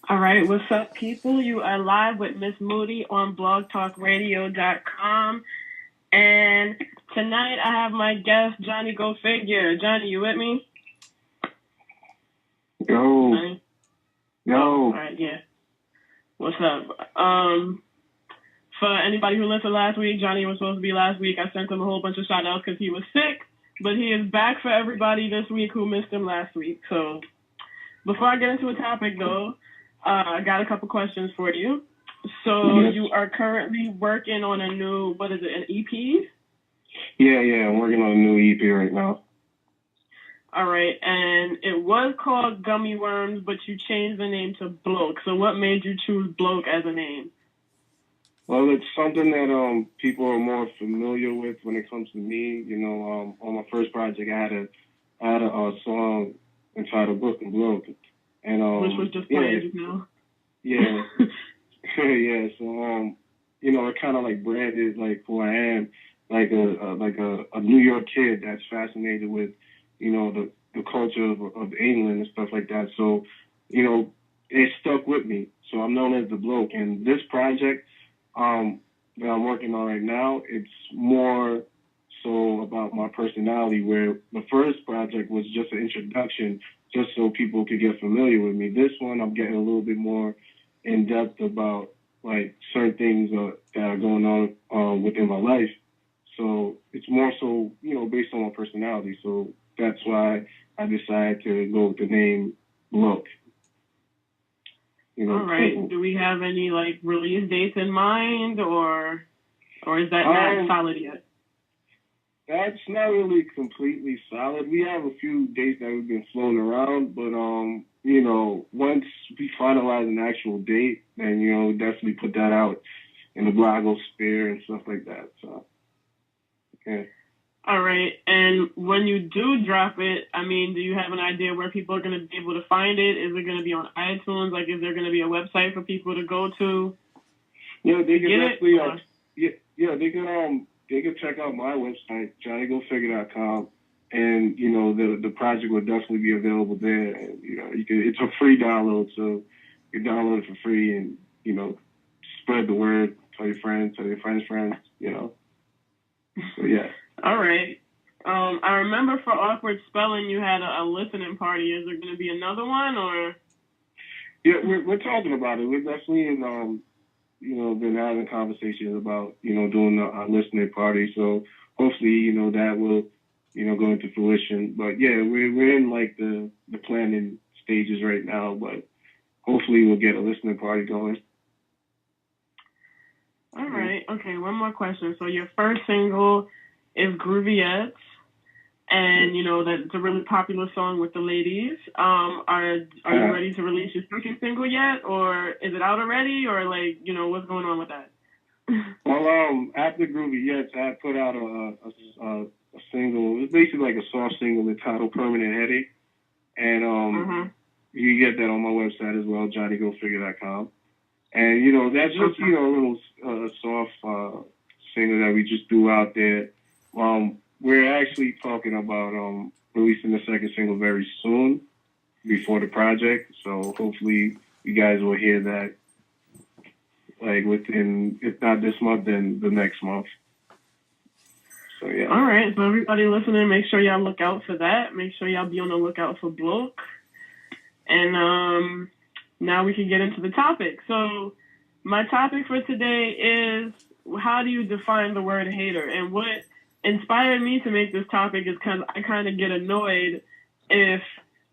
All right, what's up, people? You are live with Mizz Moodie on blogtalkradio.com. And tonight I have my guest, JonnyGo Figure. Johnny, you with me? Yo. Johnny? Yo. All right, yeah. What's up? For anybody who listened last week, Johnny was supposed to be last week. I sent him a whole bunch of shout outs because he was sick, but he is back for everybody this week who missed him last week. So before I get into a topic, though, I got a couple questions for you. So you are currently working on a new, what is it, an EP? Yeah, I'm working on a new EP right now. All right, and it was called Gummy Worms, but you changed the name to Bloke. So what made you choose Bloke as a name? Well, it's something that people are more familiar with when it comes to me. You know, on my first project, I had a song entitled Book and Bloke. And which was just playing just now. Yeah. Yeah. So you know, it kind of like branded like who I am, like a New York kid that's fascinated with, you know, the culture of England and stuff like that. So, you know, it stuck with me. So I'm known as the Bloke. And this project that I'm working on right now, it's more so about my personality, where the first project was just an introduction, just so people could get familiar with me. This one, I'm getting a little bit more in depth about like certain things that are going on within my life. So it's more so, you know, based on my personality. So that's why I decided to go with the name Bloke. You know, all right. Cool. Do we have any like release dates in mind, or is that not solid yet? That's not really completely solid. We have a few dates that we've been floating around, but you know, once we finalize an actual date, then you know, definitely put that out in the blogosphere and stuff like that. So, okay. All right. And when you do drop it, I mean, do you have an idea where people are going to be able to find it? Is it going to be on iTunes? Like, is there going to be a website for people to go to? Yeah, they can definitely. They can check out my website, JonnyGoFigure.com, and you know the project will definitely be available there. And you know, it's a free download, so you can download it for free, and you know, spread the word, tell your friends' friends, you know. So yeah. All right. I remember for Awkward Spelling, you had a listening party. Is there going to be another one, or? Yeah, we're talking about it. We're definitely in you know, been having conversations about, you know, doing a listening party. So hopefully, you know, that will, you know, go into fruition. But yeah, we're in like the planning stages right now, but hopefully we'll get a listening party going. All right. Okay. One more question. So your first single is Grooviettes, and you know that's a really popular song with the ladies. Are you ready to release your second single yet, or is it out already, or like, you know, what's going on with that? Well, after Grooviettes, I put out a single. It's basically like a soft single entitled Permanent Headache, and you can get that on my website as well, JonnyGoFigure.com. And you know, that's just, you know, a little soft single that we just threw out there. We're actually talking about releasing the second single very soon, before the project. So hopefully you guys will hear that, like within, if not this month, then the next month. So yeah. All right. So everybody listening, make sure y'all look out for that. Make sure y'all be on the lookout for Bloke. And now we can get into the topic. So my topic for today is, how do you define the word hater? And what inspired me to make this topic is because I kind of get annoyed if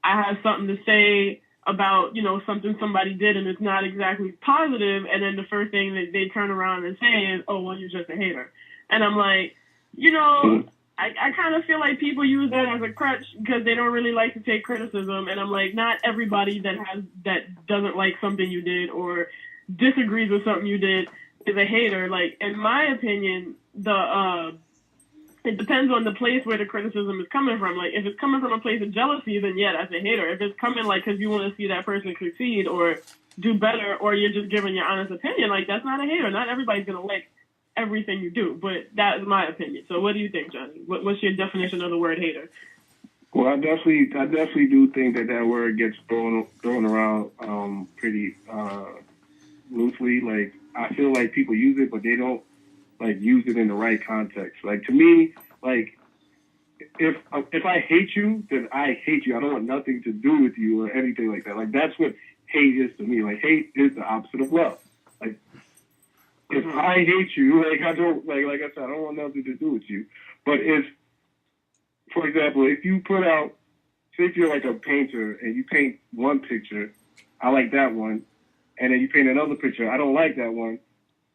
I have something to say about, you know, something somebody did and it's not exactly positive, and then the first thing that they turn around and say is, oh, well, you're just a hater. And I'm like, you know, I kind of feel like people use that as a crutch because they don't really like to take criticism. And I'm like, not everybody that doesn't like something you did or disagrees with something you did is a hater. Like, in my opinion, it depends on the place where the criticism is coming from. Like, if it's coming from a place of jealousy, then yeah, that's a hater. If it's coming like because you want to see that person succeed or do better, or you're just giving your honest opinion, like, that's not a hater. Not everybody's gonna like everything you do, but that is my opinion. So what do you think, Johnny? What's your definition of the word hater? Well, I definitely do think that word gets thrown around pretty really. Like, I feel like people use it, but they don't like use it in the right context. Like, to me, like, if I hate you, then I hate you. I don't want nothing to do with you or anything like that. Like, that's what hate is to me. Like, hate is the opposite of love. Like, if I hate you, like, I don't, like I said, I don't want nothing to do with you. But if, for example, if you put out, say if you're like a painter and you paint one picture, I like that one, and then you paint another picture, I don't like that one,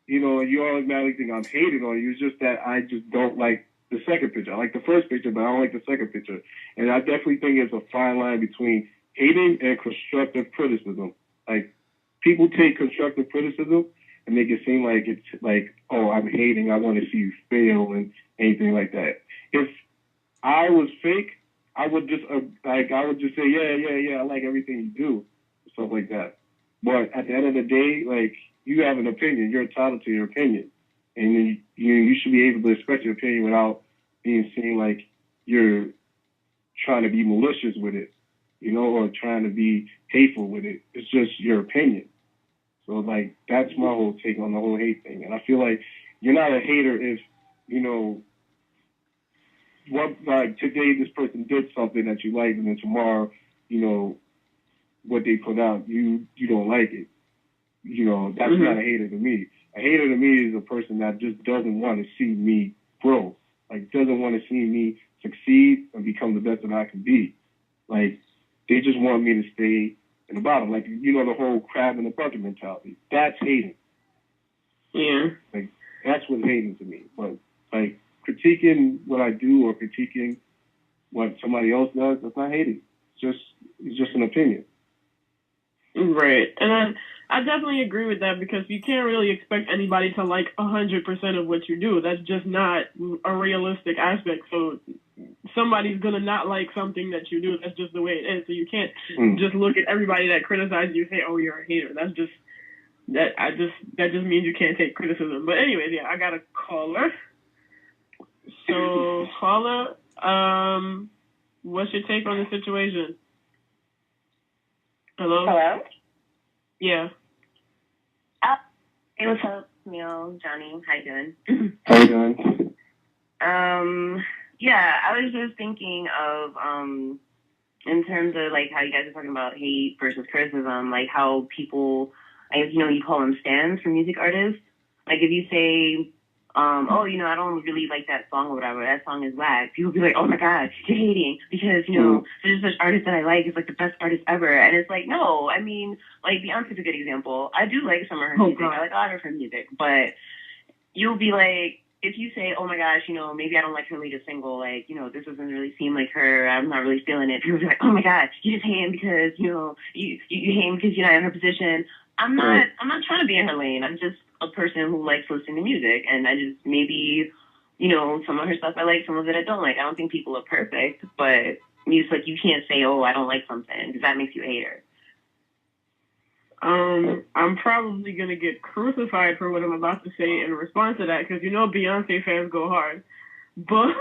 you know, you automatically think I'm hating on you. It's just that I just don't like the second picture. I like the first picture, but I don't like the second picture. And I definitely think it's a fine line between hating and constructive criticism. Like, people take constructive criticism and make it seem like it's like, oh, I'm hating, I want to see you fail and anything like that. If I was fake, I would just say, yeah, I like everything you do, stuff like that. But at the end of the day, like, you have an opinion. You're entitled to your opinion, and you should be able to express your opinion without being seen like you're trying to be malicious with it, you know, or trying to be hateful with it. It's just your opinion. So, like, that's my whole take on the whole hate thing. And I feel like you're not a hater if, you know, like today this person did something that you liked, and then tomorrow, you know, what they put out, you don't like it. You know, that's not a hater to me. A hater to me is a person that just doesn't want to see me grow. Like, doesn't want to see me succeed and become the best that I can be. Like, they just want me to stay in the bottom. Like, you know, the whole crab in the bucket mentality. That's hating. Yeah. Like, that's what's hating to me. But, like, critiquing what I do or critiquing what somebody else does, that's not hating. It's just an opinion. Right. And I definitely agree with that, because you can't really expect anybody to like 100% of what you do. That's just not a realistic aspect. So somebody's going to not like something that you do. That's just the way it is. So you can't just look at everybody that criticizes you and say, oh, you're a hater. That just means you can't take criticism. But anyways, yeah, I got a caller. So, caller, what's your take on the situation? Hello? Hello? Yeah. Hey, what's up, Neil, Johnny? How you doing? How you doing? Yeah, I was just thinking of, in terms of, like, how you guys are talking about hate versus criticism, like, how people, I guess, you know, you call them stans for music artists. Like, if you say, oh, you know, I don't really like that song or whatever, that song is whack, people be like, oh my God, you're hating because, you know, there's such artist that I like, is like the best artist ever. And it's like, no, I mean, like, Beyonce's a good example. I do like some of her music. I like a lot of her music, but you'll be like, if you say, oh my gosh, you know, maybe I don't like her latest single, like, you know, this doesn't really seem like her, I'm not really feeling it. People be like, oh my God, you just hate him because, you know, you hate him because you're not in her position. I'm not trying to be in her lane. I'm just a person who likes listening to music, and I just, maybe, you know, some of her stuff I like, some of it I don't like. I don't think people are perfect, but it's like, you can't say, oh, I don't like something, because that makes you a hater. I'm probably going to get crucified for what I'm about to say in response to that, because you know Beyonce fans go hard. But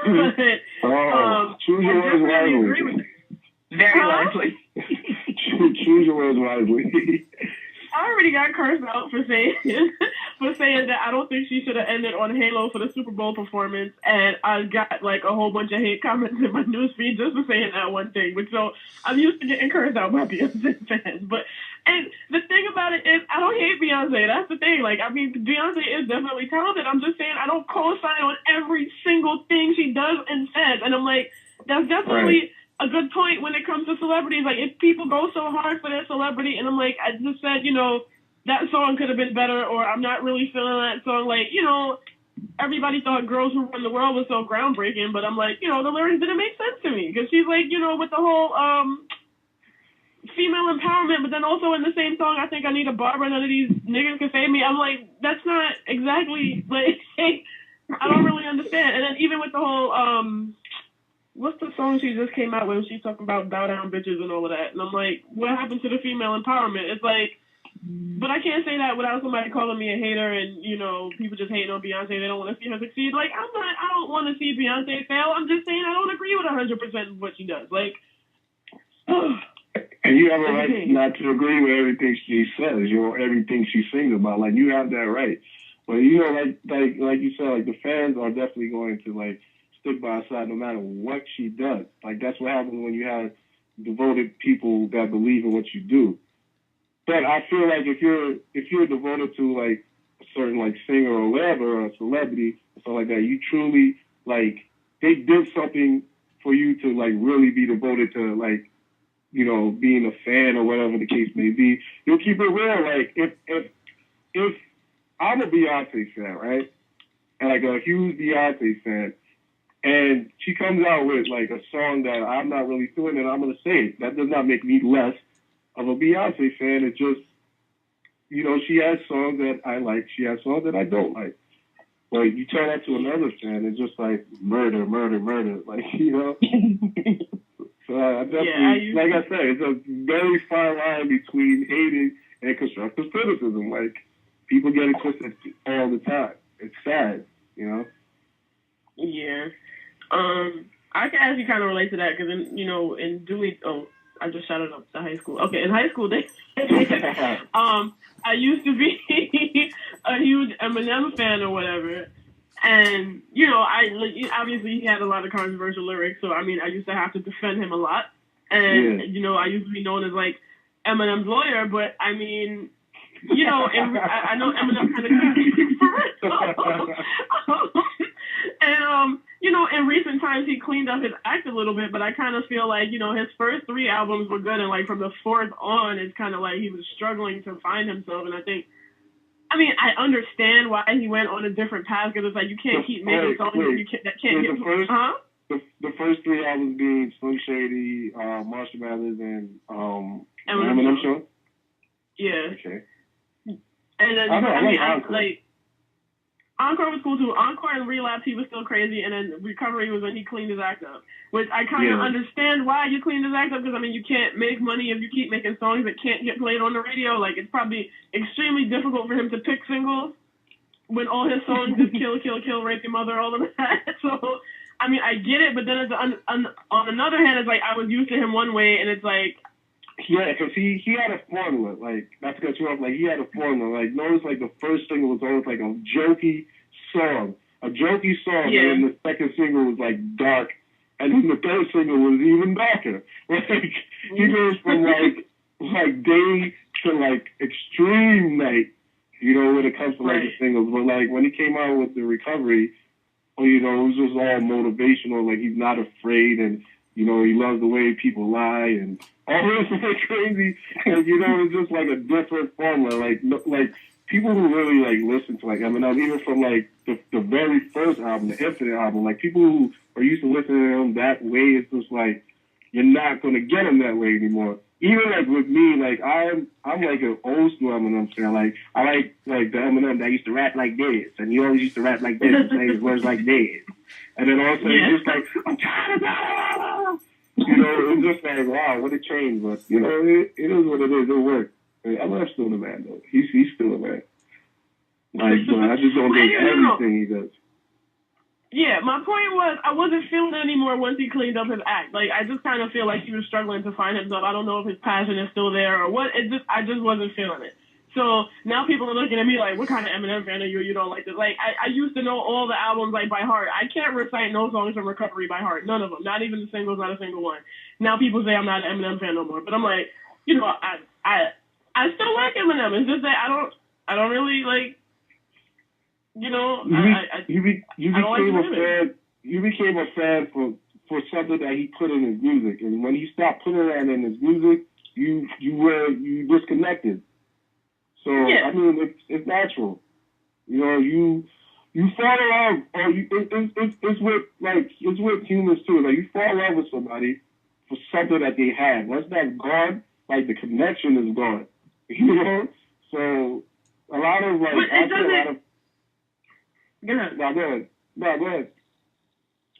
choose your words wisely. Very wisely. Choose your words wisely. I already got cursed out for saying that I don't think she should have ended on Halo for the Super Bowl performance, and I got like a whole bunch of hate comments in my newsfeed just for saying that one thing. But so I'm used to getting cursed out by Beyonce fans. But and the thing about it is, I don't hate Beyonce. That's the thing. Like, I mean, Beyonce is definitely talented. I'm just saying I don't co-sign on every single thing she does and says. And I'm like, that's definitely a good point when it comes to celebrities. Like, if people go so hard for their celebrity, and I'm like, I just said, you know, that song could have been better, or I'm not really feeling that song. Like, you know, everybody thought Girls Who Run the World was so groundbreaking, but I'm like, you know, the lyrics didn't make sense to me, because she's like, you know, with the whole female empowerment, but then also in the same song, I think I need a barber, none of these niggas can save me. I'm like, that's not exactly, like, I don't really understand. And then even with the whole, what's the song she just came out with? She's talking about bow down bitches and all of that. And I'm like, what happened to the female empowerment? It's like, but I can't say that without somebody calling me a hater, and, you know, people just hating on Beyonce. They don't want to see her succeed. Like, I don't want to see Beyonce fail. I'm just saying I don't agree with 100% of what she does. Like, And you have a right not to agree with everything she says, everything she sings about. Like, you have that right. But, like you said, like, the fans are definitely going to, like, stick by her side no matter what she does. Like, that's what happens when you have devoted people that believe in what you do. But I feel like if you're devoted to, like, a certain, like, singer or whatever, or a celebrity, or something like that, you truly, like, they did something for you to, like, really be devoted to, like, being a fan or whatever the case may be. You'll keep it real. Like, if I'm a Beyonce fan, right? And, like, a huge Beyonce fan, and she comes out with, like, a song that I'm not really feeling, and I'm going to say it. That does not make me less of a Beyonce fan. It's just, she has songs that I like. She has songs that I don't like. But you turn that to another fan, it's just like murder, murder, murder. Like, So I definitely, like I said, it's a very fine line between hating and constructive criticism. Like, people get it twisted all the time. It's sad, Yeah. I can actually kind of relate to that because, in Dewey, I just shouted up the high school. Okay, in high school, I used to be a huge Eminem fan or whatever. And, obviously he had a lot of controversial lyrics, so, I used to have to defend him a lot. And, I used to be known as, like, Eminem's lawyer, but, I know Eminem kind of for real. And, in recent times he cleaned up his act a little bit, but I kind of feel like, his first 3 albums were good, and, like, from the 4th on, it's kind of like he was struggling to find himself, and I think, I understand why he went on a different path, because it's like you can't keep making songs that can't get... The first 3 albums being Slim Shady, Marshall Mathers, and Eminem Show? Yeah. Okay. And then, Encore was cool too. Encore and Relapse, he was still crazy, and then Recovery was when he cleaned his act up. Which I kind of understand why you cleaned his act up, because, you can't make money if you keep making songs that can't get played on the radio. Like, it's probably extremely difficult for him to pick singles when all his songs is kill, kill, kill, rape your mother, all of that. So, I get it, but then on another hand, it's like I was used to him one way, and it's like... Yeah, because he had a formula, like, not to cut you off, like, he had a formula. Like, notice, like, the first single was always, like, a jokey song. And then the second single was, like, dark, and then the third single was even darker. Like, he goes from, like day to, like, extreme night, when it comes to, like, the singles. But, like, when he came out with the Recovery, it was just all motivational, like, he's not afraid, and, he loves the way people lie, and all this like crazy, and it's just like a different formula. Like people who really like listen to like Eminem, even from like the very first album, the Infinite album, like people who are used to listening to him that way, it's just like you're not gonna get him that way anymore. Even like with me, like I'm like an old school Eminem fan. Like I like the Eminem that used to rap like this, and he always used to rap like this and say his words like this. And then also he's just like, I'm tired of that. It's just like, wow, what a change. But, it is what it is. It'll work. I'm still the man, though. He's still a man. Like, I just don't think everything he does. Yeah, my point was, I wasn't feeling it anymore once he cleaned up his act. Like, I just kind of feel like he was struggling to find himself. I don't know if his passion is still there or what. I just wasn't feeling it. So now people are looking at me like, what kind of Eminem fan are you? You don't like this. Like, I used to know all the albums like by heart. I can't recite no songs from Recovery by heart. None of them. Not even the singles, not a single one. Now people say I'm not an Eminem fan no more. But I'm like, I still like Eminem. It's just that I don't really like, You became a fan for something that he put in his music. And when he stopped putting that in his music, you disconnected. So, it's natural. You fall in love, or it's with humans too. Like, you fall in love with somebody for something that they had. Once that's gone, like, the connection is gone. So, a lot of, like, Go ahead. No, go ahead.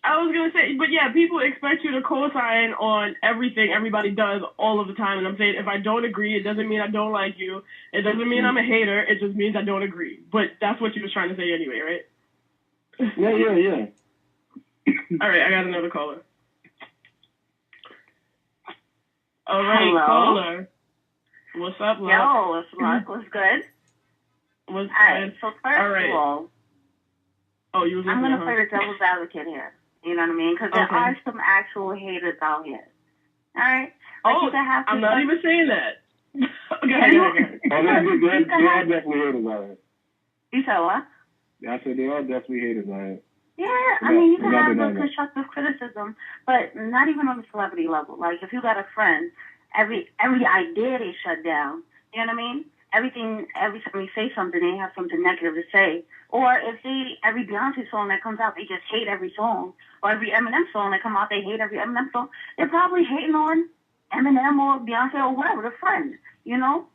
I was going to say, but yeah, people expect you to co-sign on everything everybody does all of the time. And I'm saying, if I don't agree, it doesn't mean I don't like you. It doesn't mean I'm a hater. It just means I don't agree. But that's what you was trying to say anyway, right? Yeah. All right, I got another caller. All right, Hello. caller. What's up, love? Yo, it's Luck. What's good? What's All right, good? so first of all, Oh, you was I'm listening, going to play the devil's advocate here. You know what I mean? Because there are some actual haters out here. All right? Like you can have I'm not even saying that. There are definitely haters out here. You said what? I said there are definitely haters out here. Yeah, I mean, you can have the constructive criticism, but not even on the celebrity level. Like, if you got a friend, every idea they shut down. You know what I mean? Every time they say something, they have something negative to say. Or if every Beyonce song that comes out, they just hate every song. Or every Eminem song that comes out, they hate every Eminem song. They're probably hating on Eminem or Beyonce or whatever, the friend. You know?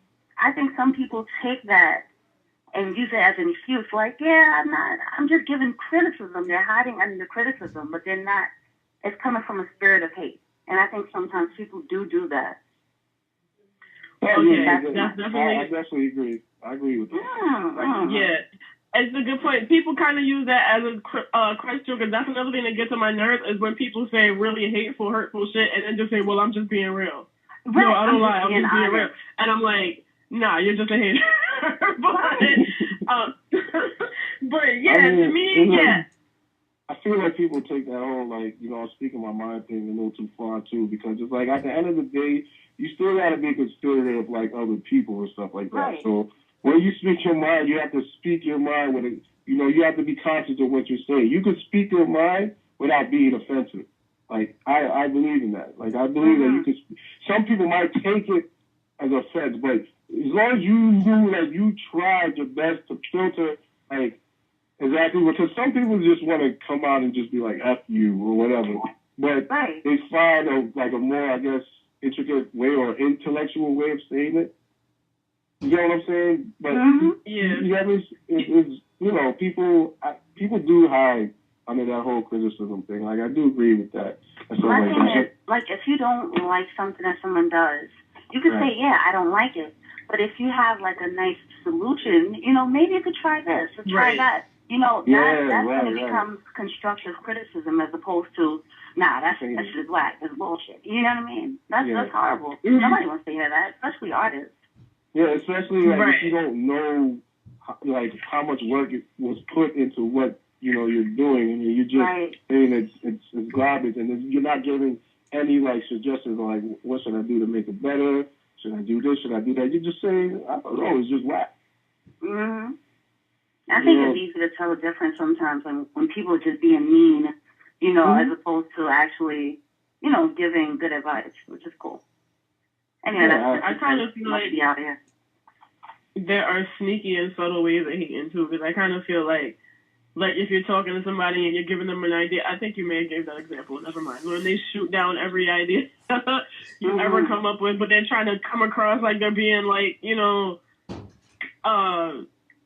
I think some people take that and use it as an excuse, like, yeah, I'm just giving criticism. They're hiding under the criticism, but they're not. It's coming from a spirit of hate. And I think sometimes people do that. Well, yeah, I definitely agree. I agree with that. Yeah, it's a good point. People kind of use that as a question, because that's another thing that gets on my nerves is when people say really hateful, hurtful shit, and then just say, well, I'm just being real. Right. No, I don't lie. I'm just being real. And I'm like, nah, you're just a hater. but yeah, I mean, to me, yeah. I feel like people take that whole, like, you know, speaking my mind thing a little too far, too, because it's like, at the end of the day, you still got to be considerate of, like, other people and stuff like that. Right. So when you speak your mind, you have to speak your mind with it. You know, you have to be conscious of what you're saying. You can speak your mind without being offensive. Like, I believe in that. Like, I believe that you can some people might take it as offense, but as long as you knew that you tried your best to filter, like, exactly, because some people just want to come out and just be like, F you, or whatever. But they find a more, I guess, intricate way or intellectual way of saying it. You know what I'm saying? But it's, you know, people do hide under that whole criticism thing. Like, I do agree with that. Like, if you don't like something that someone does, you can say, yeah, I don't like it. But if you have, like, a nice solution, you know, maybe you could try this or try that. You know, that's when it becomes constructive criticism as opposed to, nah, that's just whack, that's bullshit. You know what I mean? That's horrible. Nobody wants to hear that, especially artists. Yeah, especially like if you don't know like how much work it was put into what you're doing, and you're just saying it's garbage, and you're not giving any like suggestions on like what should I do to make it better? Should I do this? Should I do that? You're just saying, I don't know, it's just whack. Mm-hmm. I think it's easy to tell the difference sometimes when people are just being mean, as opposed to actually, giving good advice, which is cool. Anyway, I kind of feel like there are sneaky and subtle ways of hating too, because I kind of feel like if you're talking to somebody and you're giving them an idea, I think you may have gave that example, never mind, when they shoot down every idea you ever come up with, but they're trying to come across like they're being like,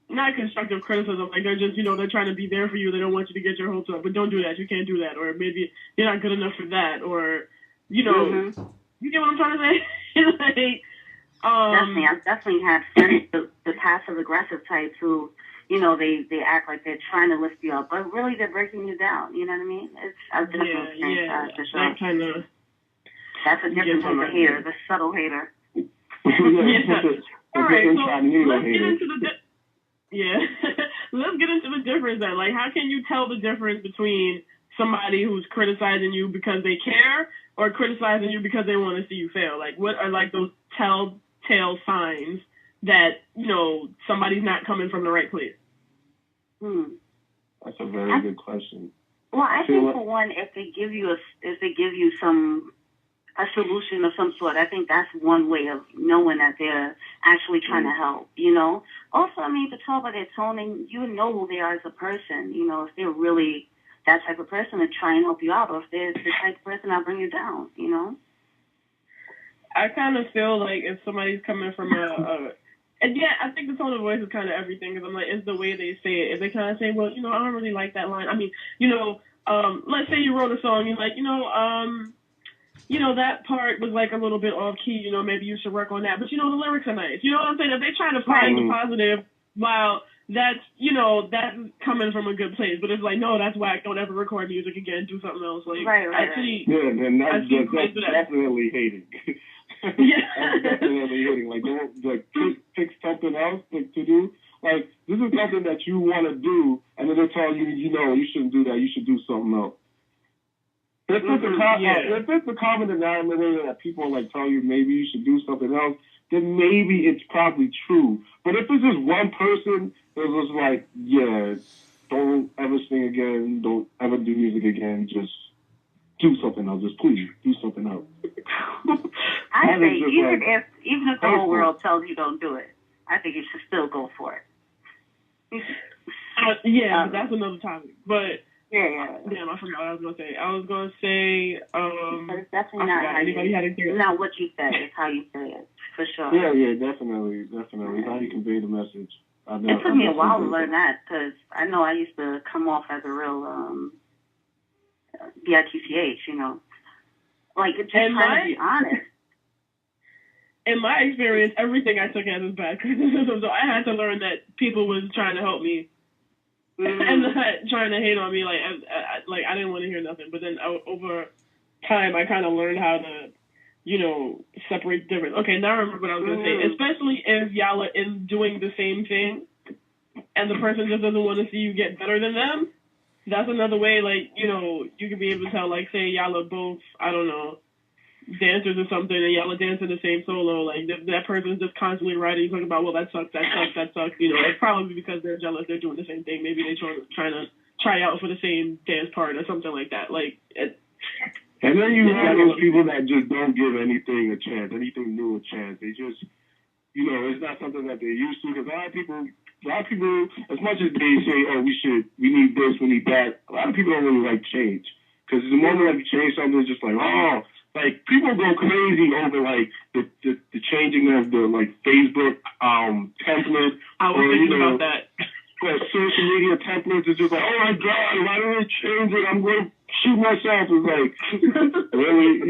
not constructive criticism, like they're just, they're trying to be there for you, they don't want you to get your hopes up, but don't do that, you can't do that, or maybe you're not good enough for that, or, you get what I'm trying to say? Definitely, I've definitely had friends, the passive-aggressive types who, they act like they're trying to lift you up, but really they're breaking you down, you know what I mean? I've definitely experienced that, for sure. That's a different type of hater, the subtle hater. All right, so let's get into let's get into the difference then. Like, how can you tell the difference between somebody who's criticizing you because they care or criticizing you because they want to see you fail? Like, what are like those telltale signs that, somebody's not coming from the right place? That's a very good question. Well, I think for one, if they give you a solution of some sort, I think that's one way of knowing that they're actually trying to help, Also, I mean, you can tell by their tone, and you know who they are as a person, if they're really that type of person to try and help you out, or if they're the type of person that'll bring you down, I kind of feel like if somebody's coming from and I think the tone of voice is kind of everything, because I'm like, it's the way they say it. If they kind of say, well, I don't really like that line. I mean, let's say you wrote a song, you're like, that part was like a little bit off key, maybe you should work on that. But, the lyrics are nice. You know what I'm saying? If they try to find the positive, while that's, that's coming from a good place. But it's like, no, that's whack. Don't ever record music again. Do something else. Like, right. Yeah, and that's definitely hating. That's definitely hating. Like, don't like pick something else to do. Like, this is something that you want to do, and then they'll tell you, you shouldn't do that. You should do something else. If it's a common denominator that people like tell you maybe you should do something else, then maybe it's probably true. But if it's just one person that's just like, yeah, don't ever sing again, don't ever do music again, just do something else. Just please do something else. I say even if the whole world tells you don't do it, I think you should still go for it. But that's another topic. But yeah. Damn, I forgot what I was gonna say. I was gonna say, but it's definitely not how anybody had to not what you say. It's how you say it, for sure. Yeah, definitely. How you convey the message. It took me a while to learn that because I know I used to come off as a real bitch, like it's just trying to be honest. In my experience, everything I took as bad criticism, so I had to learn that people was trying to help me. And not trying to hate on me, like I didn't want to hear nothing. But then over time, I kind of learned how to, separate different. Okay, now I remember what I was gonna say. Especially if y'all are doing the same thing, and the person just doesn't want to see you get better than them. That's another way, like you can be able to tell, like, say y'all are both, I don't know, dancers or something, and y'all are dancing the same solo, like that person's just constantly writing, talking about, well, that sucks, it's probably because they're jealous, they're doing the same thing, maybe they're trying to try out for the same dance part or something like that, and then you have those people that just don't give anything a chance, anything new a chance. They just, it's not something that they're used to, because a lot of people, as much as they say, oh, we need this, we need that, a lot of people don't really like change, because the moment that you change something, it's just like, oh, like, people go crazy over, like, the changing of the, like, Facebook template. I was thinking about that. Like, social media templates. It's just like, oh, my God, why don't I change it? I'm going to shoot myself. It's like, really?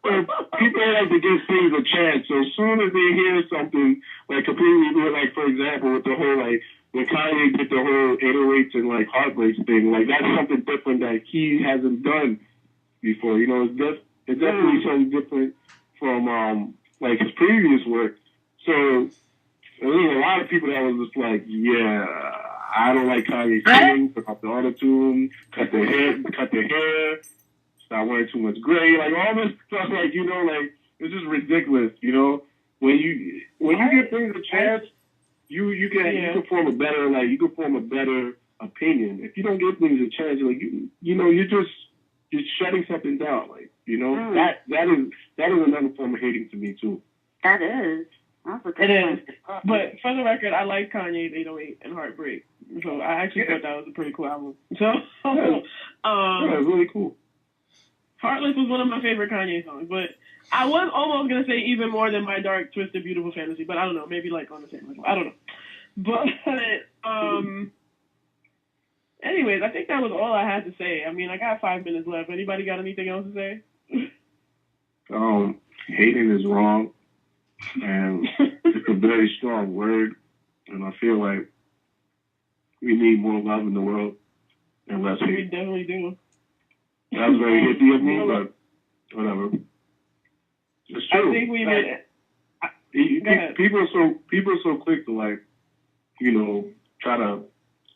Like, people like to give things a chance. So as soon as they hear something, like, completely new, like, for example, with the whole, like, when Kanye did the whole 808s and, like, heartbreaks thing, like, that's something different that he hasn't done before, it's definitely something different from like his previous work. So there was a lot of people that was just like, yeah, I don't like Kanye singing, took off the auto-tune, cut their hair, stop wearing too much gray, like all this stuff, like like it's just ridiculous, When you give things a chance, you can form a better opinion. If you don't give things a chance, like you're shutting something down, like that is another form of hating to me too. That is. It is. But for the record, I like Kanye's 808 and Heartbreak, so I actually thought that was a pretty cool album. So it was really cool. Heartless was one of my favorite Kanye songs, but I was almost gonna say even more than My Dark Twisted Beautiful Fantasy, but I don't know, maybe like on the same level. I don't know. But anyways, I think that was all I had to say. I mean, I got 5 minutes left. Anybody got anything else to say? Hating is wrong, and it's a very strong word, and I feel like we need more love in the world and less hate. We definitely do. That was very hippie of me, but whatever. It's true. I think we made it. People are so quick to, like, try to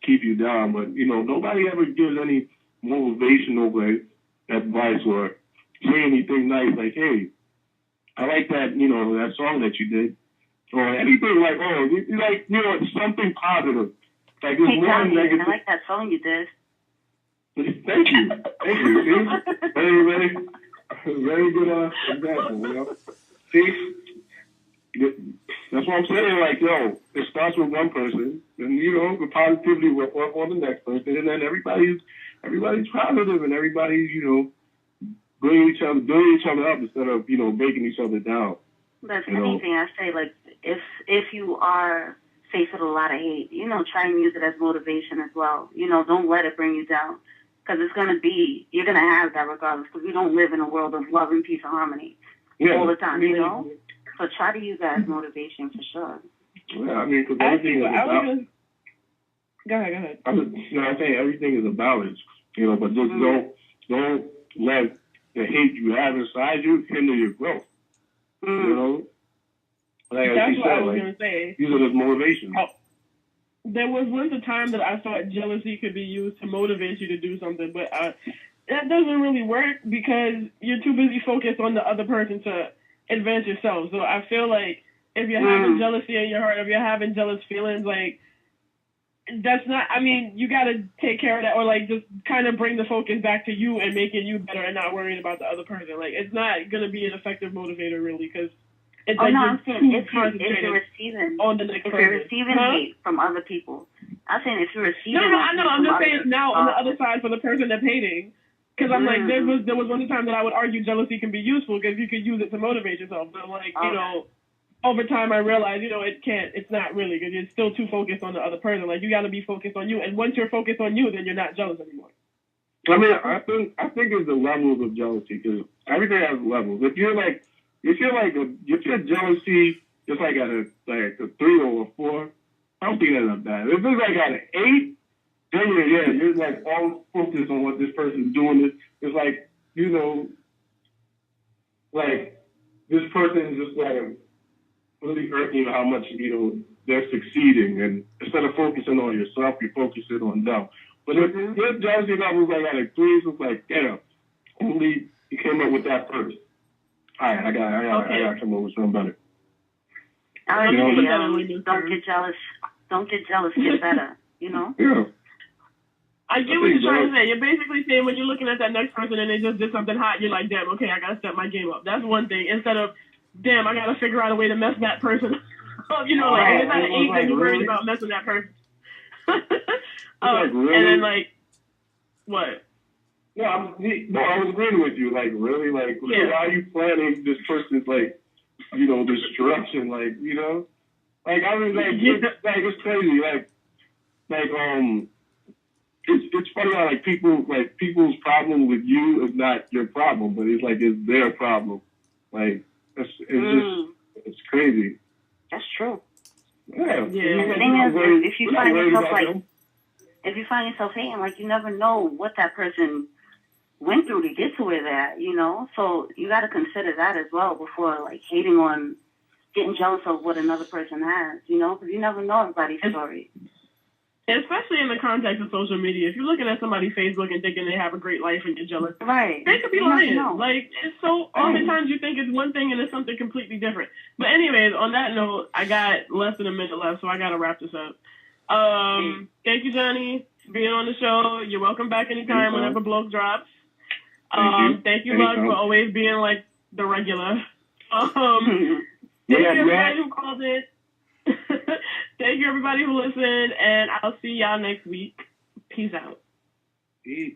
keep you down, but nobody ever gives any motivational advice or say anything nice, like, hey, I like that, that song that you did, or anything like, something positive. Like, there's more negative. I like that song you did. Thank you. See? Very, very, very good example, See? That's what I'm saying. Like, it starts with one person, and the positivity will work on the next person, and then everybody's positive, and everybody's building each other up instead of breaking each other down. That's anything I say. Like, if you are faced with a lot of hate, try and use it as motivation as well. Don't let it bring you down, because you're gonna have that regardless. Because we don't live in a world of love and peace and harmony all the time, So try to use that as motivation for sure. Yeah, I mean, because everything is about. Go ahead. I'm saying everything is a balance, but just don't let the hate you have inside you hinder your growth. You know? Like That's she what I said, was like, going to say. these are just motivations. Oh, there was once a time that I thought jealousy could be used to motivate you to do something, but that doesn't really work because you're too busy focused on the other person to advance yourself. So I feel like if you're having jealousy in your heart, if you're having jealous feelings, like, that's not, I mean, you got to take care of that, or like just kind of bring the focus back to you and making you better and not worrying about the other person. Like, it's not going to be an effective motivator, really, because it's like I'm saying if you're receiving hate from other people. I'm saying if you're receiving I know. I'm just saying now on the other side for the person that's hating, because I'm like, there was one time that I would argue jealousy can be useful because you could use it to motivate yourself. But like, you know, over time I realized, you know, it's not really, because you're still too focused on the other person. Like, you got to be focused on you, and once you're focused on you, then you're not jealous anymore. I mean, I think it's the levels of jealousy, because everything has levels. If your jealousy is like at a 3 or a 4, I don't think that's not bad. If it's like at an 8, then you're like all focused on what this person's doing. It's like, you know, like this person is just like really hurting how much, you know, they're succeeding, and instead of focusing on yourself, you're focusing on them. But if your jealousy level is like at a 3, it's like, damn, only you came up with that first. All right, I got to come up with something better. Don't get jealous. Don't get jealous. Get better. You know. Yeah. I get what you're trying to say. You're basically saying when you're looking at that next person and they just did something hot, you're like, damn, okay, I gotta step my game up. That's one thing. Instead of, damn, I gotta figure out a way to mess that person up. You know, like, if it's at an 8, then you're worried about messing that person. Really? And then, like, what? No, I was agreeing with you. Like, really? Like, why are you planning this person's, like, you know, destruction? Like, you know? Like, I mean, like, it's crazy. It's funny how, like, people's problem with you is not your problem, but it's like, it's their problem. Like, it's crazy. That's true. Yeah. The thing is, if you find yourself hating, like, you never know what that person went through to get to where they're at, you know? So you got to consider that as well before, like, hating on, getting jealous of what another person has, you know? Because you never know everybody's story. Especially in the context of social media. If you're looking at somebody's Facebook and thinking they have a great life and you're jealous, right? They could be lying. Like, it's so, oftentimes you think it's one thing and it's something completely different. But anyways, on that note, I got less than a minute left, so I got to wrap this up. Thank you, Johnny, for being on the show. You're welcome back anytime whenever Bloke drops. Thank you, Lug, for always being like the regular. Thank you, everybody who called in. Thank you, everybody who listened, and I'll see y'all next week. Peace out. Peace.